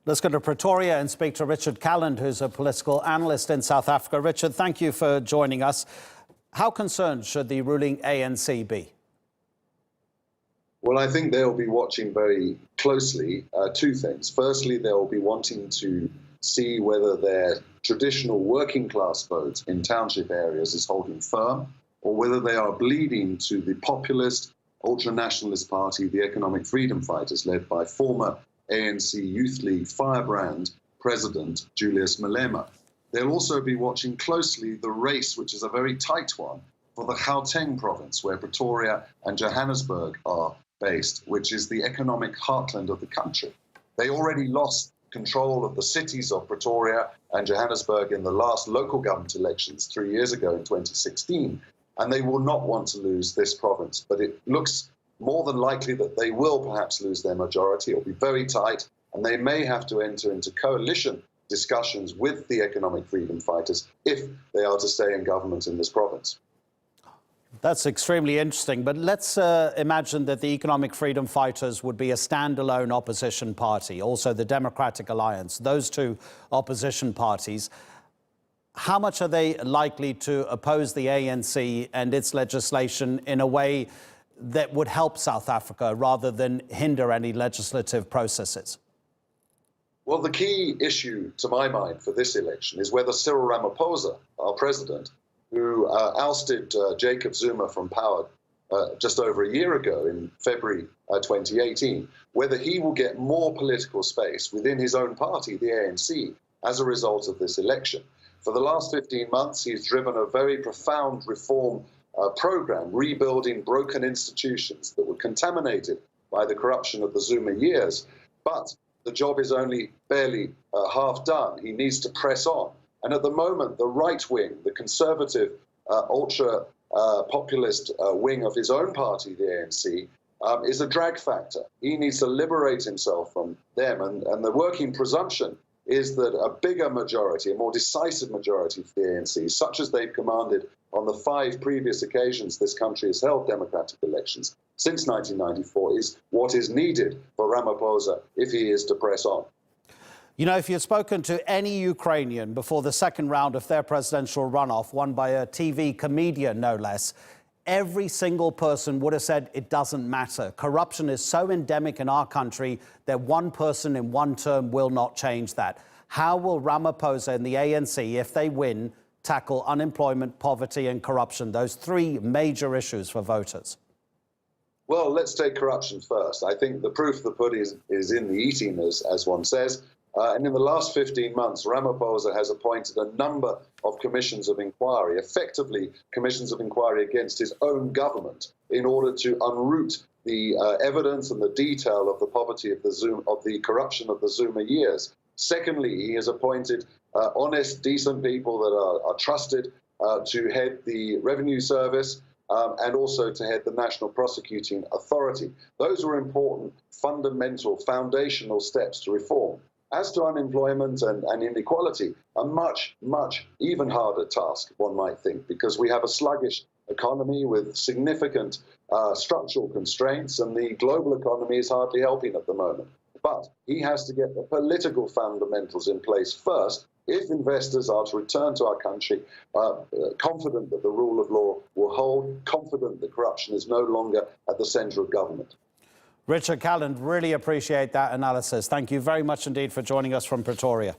Let's go to Pretoria and speak to Richard Calland, who's a political analyst in South Africa. Richard, thank you for joining us. How concerned should the ruling ANC be? Well, I think they'll be watching very closely two things. Firstly, they'll be wanting to see whether their traditional working class vote in township areas is holding firm, or whether they are bleeding to the populist, ultra-nationalist party, the Economic Freedom Fighters, led by former ANC Youth League firebrand President Julius Malema. They'll also be watching closely the race, which is a very tight one, for the Gauteng province, where Pretoria and Johannesburg are based, which is the economic heartland of the country. They already lost control of the cities of Pretoria and Johannesburg in the last local government elections 3 years ago in 2016, and they will not want to lose this province. But it looks more than likely that they will perhaps lose their majority. It will be very tight, and they may have to enter into coalition discussions with the Economic Freedom Fighters if they are to stay in government in this province. That's extremely interesting, but let's imagine that the Economic Freedom Fighters would be a standalone opposition party, also the Democratic Alliance, those two opposition parties. How much are they likely to oppose the ANC and its legislation in a way that would help South Africa rather than hinder any legislative processes? Well, the key issue, to my mind, for this election is whether Cyril Ramaphosa, our president, who ousted Jacob Zuma from power just over a year ago in February 2018, whether he will get more political space within his own party, the ANC, as a result of this election. For the last 15 months, he's driven a very profound reform program, rebuilding broken institutions that were contaminated by the corruption of the Zuma years. But the job is only barely half done. He needs to press on. And at the moment, the right wing, the conservative, ultra-populist wing of his own party, the ANC, is a drag factor. He needs to liberate himself from them. And the working presumption is that a bigger majority, a more decisive majority for the ANC, such as they've commanded on the 5 previous occasions this country has held democratic elections since 1994, is what is needed for Ramaphosa if he is to press on. You know, if you'd spoken to any Ukrainian before the second round of their presidential runoff, won by a TV comedian, no less, every single person would have said it doesn't matter. Corruption is so endemic in our country that one person in one term will not change that. How will Ramaphosa and the ANC, if they win, tackle unemployment, poverty and corruption, those 3 major issues for voters? Well, let's take corruption first. I think the proof of the pudding is in the eating, as one says. And in the last 15 months, Ramaphosa has appointed a number of commissions of inquiry, effectively commissions of inquiry against his own government, in order to unroot the evidence and the detail of the poverty of the corruption of the Zuma years. Secondly, he has appointed honest, decent people that are trusted to head the Revenue Service and also to head the National Prosecuting Authority. Those were important, fundamental, foundational steps to reform. As to unemployment and inequality, a much, much even harder task, one might think, because we have a sluggish economy with significant structural constraints, and the global economy is hardly helping at the moment. But he has to get the political fundamentals in place first if investors are to return to our country confident that the rule of law will hold, confident that corruption is no longer at the centre of government. Richard Calland, really appreciate that analysis. Thank you very much indeed for joining us from Pretoria.